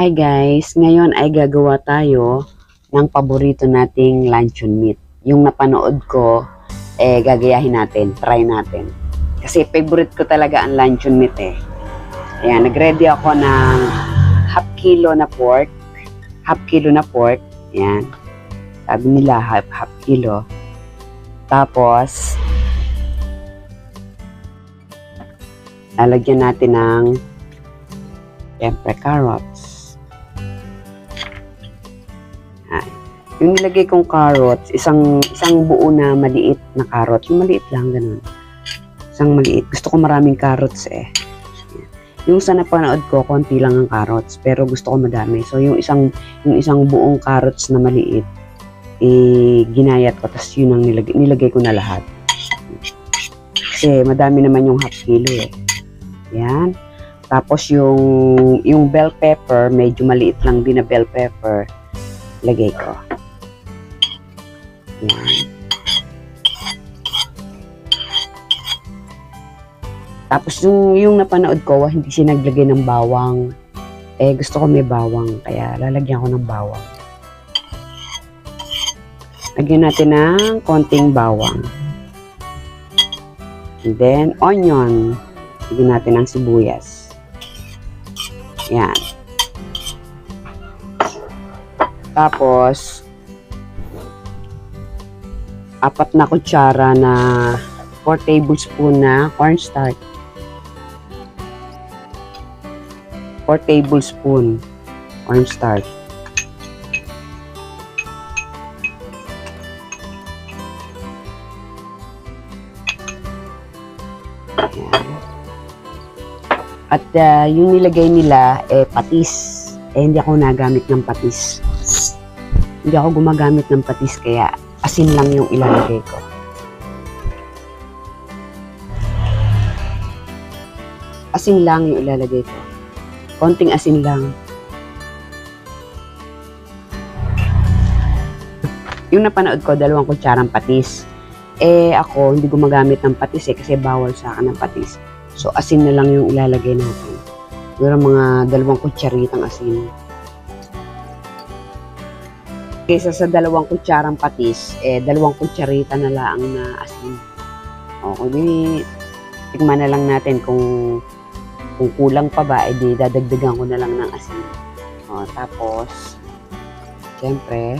Hi guys, ngayon ay gagawa tayo ng paborito nating luncheon meat. Yung napanood ko, gagayahin natin, try natin. Kasi favorite ko talaga ang luncheon meat eh. Ayan, nagready ako ng half kilo na pork. Ayan, sabi nila half kilo. Tapos, lalagyan natin ng siyempre carrots. Yung nilagay kong carrots, isang buo na maliit na carrot. Yung maliit lang, ganun. Isang maliit. Gusto ko maraming carrots eh. Yung sa napanood ko, konti lang ang carrots. Pero gusto ko madami. So, yung isang buong carrots na maliit, ginayat ko. Tapos yun ang nilagay ko na lahat. Kasi madami naman yung half kilo eh. Yan. Tapos yung bell pepper, medyo maliit lang din na bell pepper, lagay ko. Yan. Tapos yung napanood ko, hindi siya naglagay ng bawang. Gusto ko may bawang, kaya lalagyan ko ng bawang. Lagyan natin ng konting bawang. And then, onion. Lagyan natin ng sibuyas. Yan. Tapos, 4 na kutsara na 4 tablespoon na cornstarch. 4 tablespoon cornstarch. Yan. At yung nilagay nila, patis. Hindi ako nagamit ng patis. Hindi ako gumagamit ng patis, kaya asin lang yung ilalagay ko. Asin lang yung ilalagay ko. Konting asin lang. Yung napanood ko, 2 kutsarang patis. Ako, hindi gumagamit ng patis kasi bawal sa akin ng patis. So, asin na lang yung ilalagay natin. Siguro mga 2 kutsaritang asin. Kaysa sa 2 kutsarang patis, 2 kutsarita na lang na asin. Okay, tigman na lang natin kung kulang pa ba, dadagdagan ko na lang ng asin. Tapos, siyempre,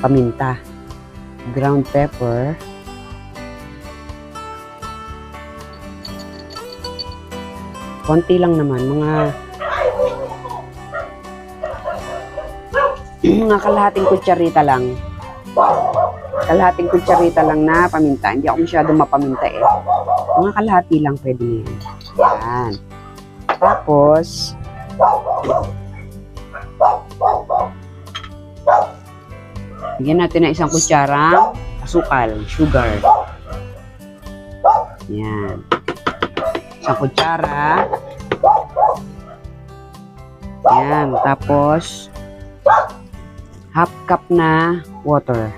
paminta, ground pepper, konti lang naman, mga kalahating kutsarita lang. Kalahating kutsarita lang na paminta. Hindi ako masyadong mapaminta eh. Mga kalahati lang pwede niyan. Yan. Tapos, bigyan natin ng 1 kutsarang asukal, sugar. Yan. 1 kutsara. Yan. Tapos, half cup na water.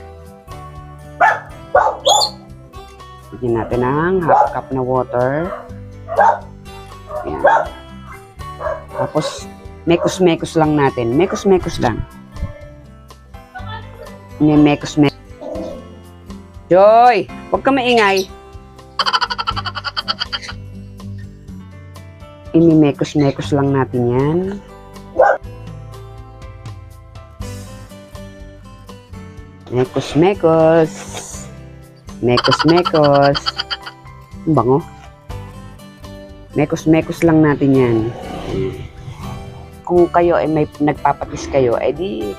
Bigyan natin ng half cup na water. Yan. Tapos, mekos-mekos lang natin. Mekos-mekos lang. Mekos-mekos. Joy! Huwag ka maingay. Mekos-mekos lang natin yan. Mekos-mekos. Mekos-mekos. Ang bango. Mekos-mekos lang natin yan. Kung kayo ay may nagpapatis kayo, di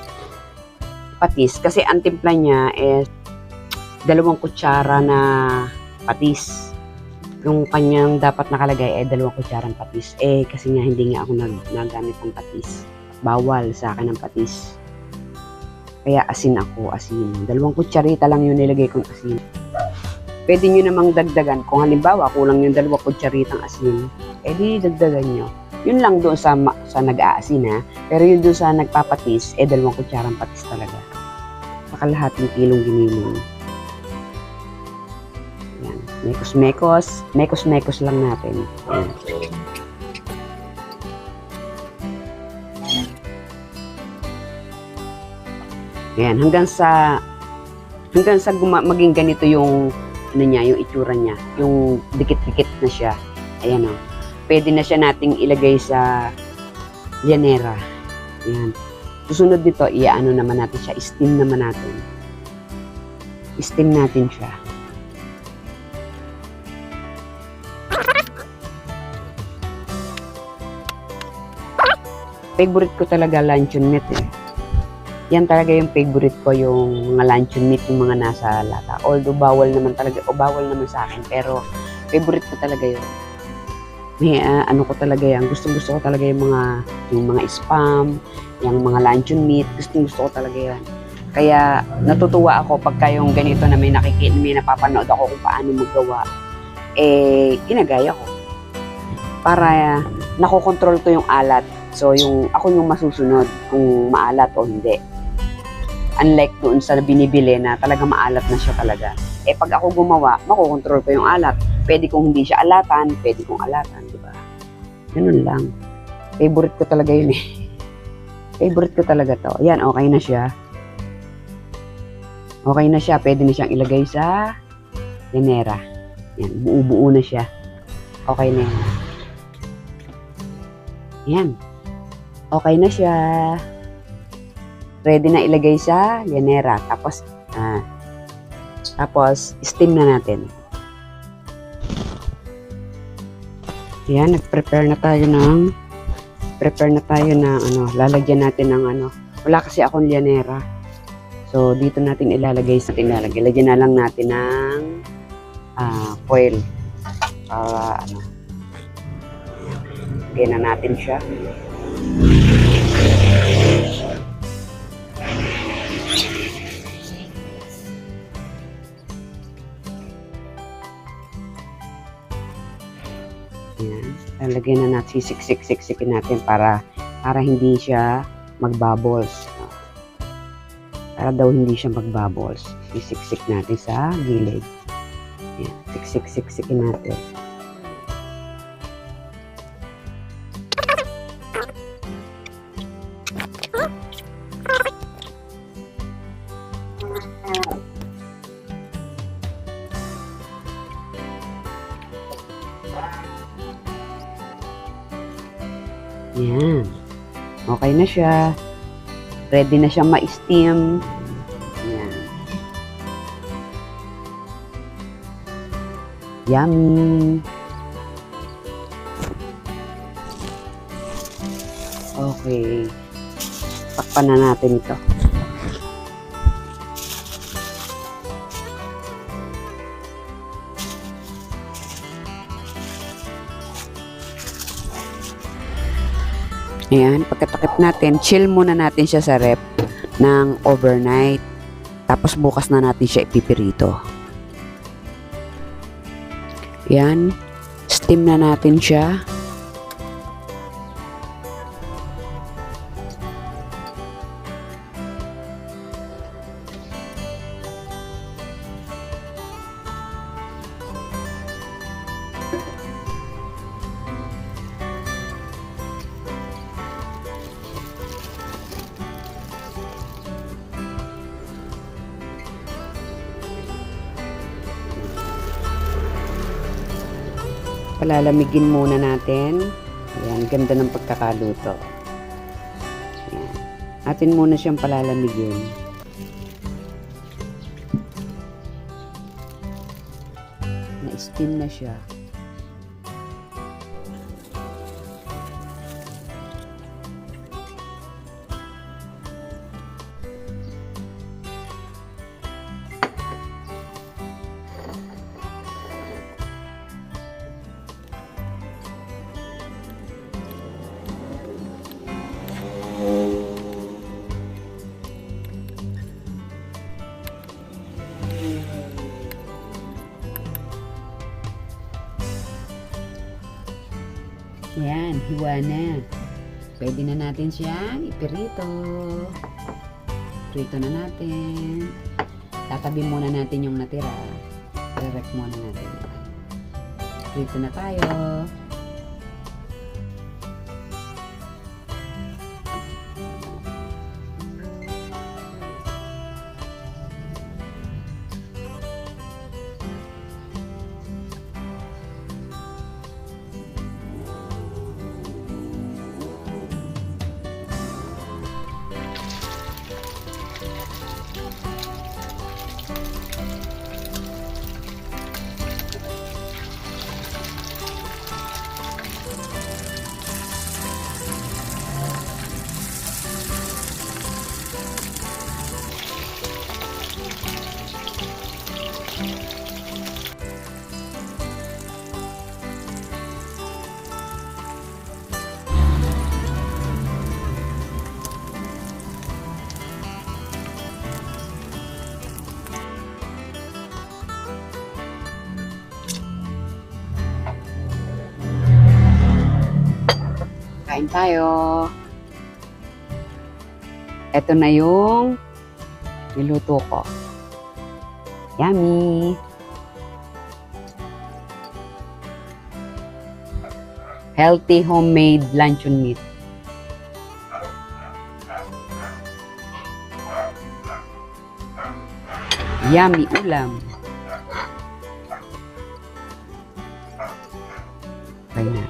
patis. Kasi ang timpla niya is 2 kutsara na patis. Yung kanyang dapat nakalagay ay 2 kutsarang patis. Kasi nga hindi nga ako nagamit ng patis. Bawal sa akin ng patis. Kaya asin ako, asin. 2 kutsarita lang yung nilagay kong asin. Pwede nyo namang dagdagan. Kung halimbawa, kulang yung 2 kutsaritang asin, di dagdagan nyo. Yun lang doon sa nag-aasin ha. Pero yun doon sa nagpapatis, 2 kutsarang patis talaga. Kalahating kilong giniling. Yan. Mekos-mekos. Mekos-mekos lang natin. Yan. Ayan, hanggang sa maging ganito yung ano niya, yung itsura niya, yung dikit-dikit na siya. Ayan o. Pwede na siya nating ilagay sa llanera. Ayan. Susunod dito, iaano naman natin siya, steam naman natin. Steam natin siya. Favorite ko talaga luncheon meat eh. Yan talaga yung favorite ko, yung mga luncheon meat, yung mga nasa lata. Although bawal naman talaga, o bawal naman sa akin, pero favorite ko talaga yun. May ano ko talaga yan, gusto ko talaga yung mga spam, yung mga luncheon meat, gusto ko talaga yan. Kaya natutuwa ako pagka yung ganito na may napapanood ako kung paano magawa, ginagaya ko. Para nakokontrol ko yung alat. So, ako yung masusunod kung maalat o hindi. Unlike doon sa binibili na talaga maalat na siya talaga. Pag ako gumawa, makokontrol ko yung alat. Pwede kong hindi siya alatan, pwede kong alatan, di ba? Ganun lang. Favorite ko talaga yun eh. Favorite ko talaga to. Yan, okay na siya. Okay na siya. Pwede na siyang ilagay sa llanera. Yan, buo-buo na siya. Okay na yan. Yan. Okay na siya. Ready na ilagay sa llanera. Tapos steam na natin. Yan, nag-prepare na tayo ng lalagyan natin ng wala kasi akong llanera. So, dito natin ilalagay. Lagyan na lang natin ng foil. Para lagyan na natin siya. Ayan. Lalagyan na natin, siksikin natin para hindi siya mag-bubbles. Para daw hindi siya mag-bubbles. Sisiksik natin sa gilid. Ayan. Siksikin natin. Yan. Okay na siya. Ready na siyang ma-steam. Yan. Yummy. Okay. Takpan na natin ito. Ayan, pagkatakip natin, chill muna natin siya sa rep ng overnight. Tapos bukas na natin siya ipipirito. Ayan, steam na natin siya. Palalamigin muna natin. Ayan, ganda ng pagkakaluto. Ayan. Atin muna siyang palalamigin. Na-steam na siya. Yan, hiwa na. Pwede na natin siyang ipirito. Prito na natin. Tatabi muna natin yung natira. Direct muna natin. Prito na tayo. Kain tayo. Ito na yung niluto ko. Yummy! Healthy homemade luncheon meat. Yummy ulam. Kain na.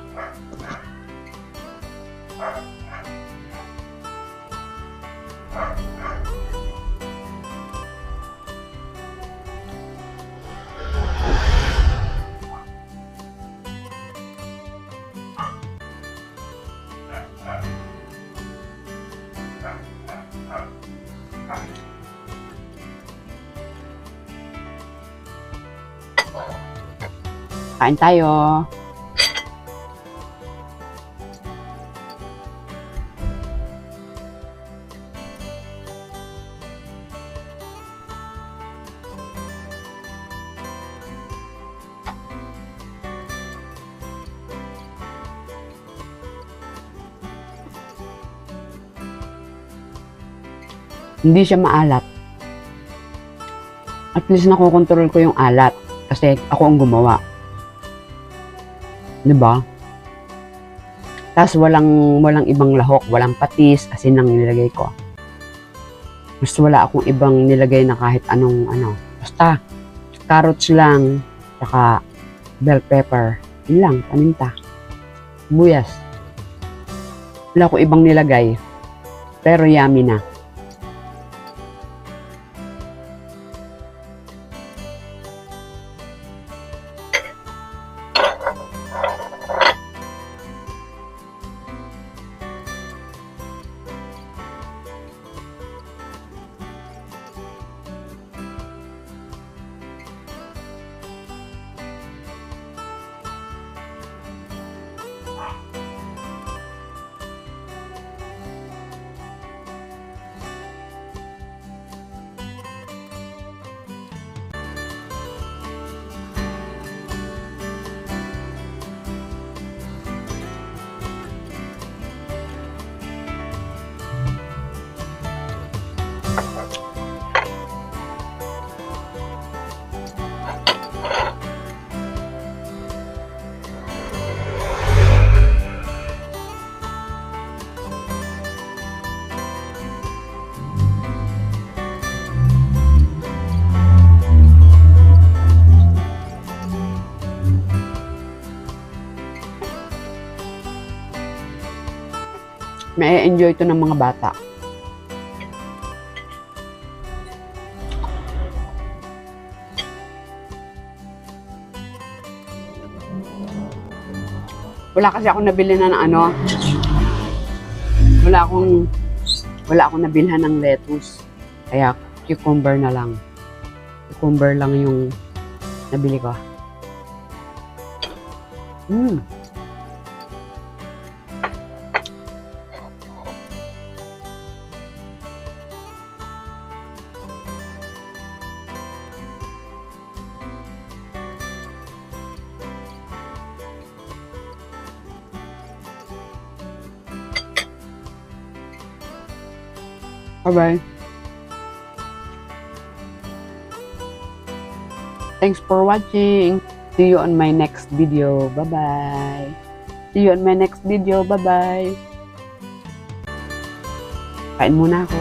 Kain tayo. Hindi siya maalat. At least nakokontrol ko yung alat kasi ako ang gumawa. Diba? Tapos walang ibang lahok, walang patis, asin ang nilagay ko. Mas wala akong ibang nilagay na kahit anong Basta, carrots lang, saka bell pepper. Yun lang, paminta. Buyas. Wala akong ibang nilagay. Pero yummy na. May enjoy ito ng mga bata. Wala kasi ako nabili na wala akong nabilhan ng lettuce. Kaya cucumber na lang. Cucumber lang yung nabili ko. Bye-bye. Thanks for watching. See you on my next video. Bye-bye. See you on my next video. Bye-bye. Kain muna ako.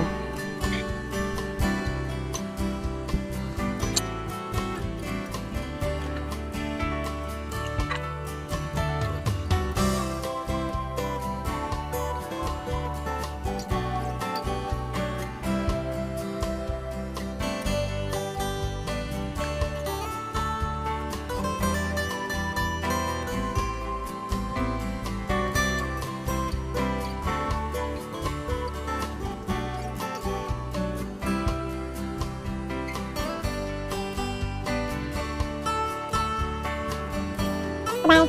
Bye.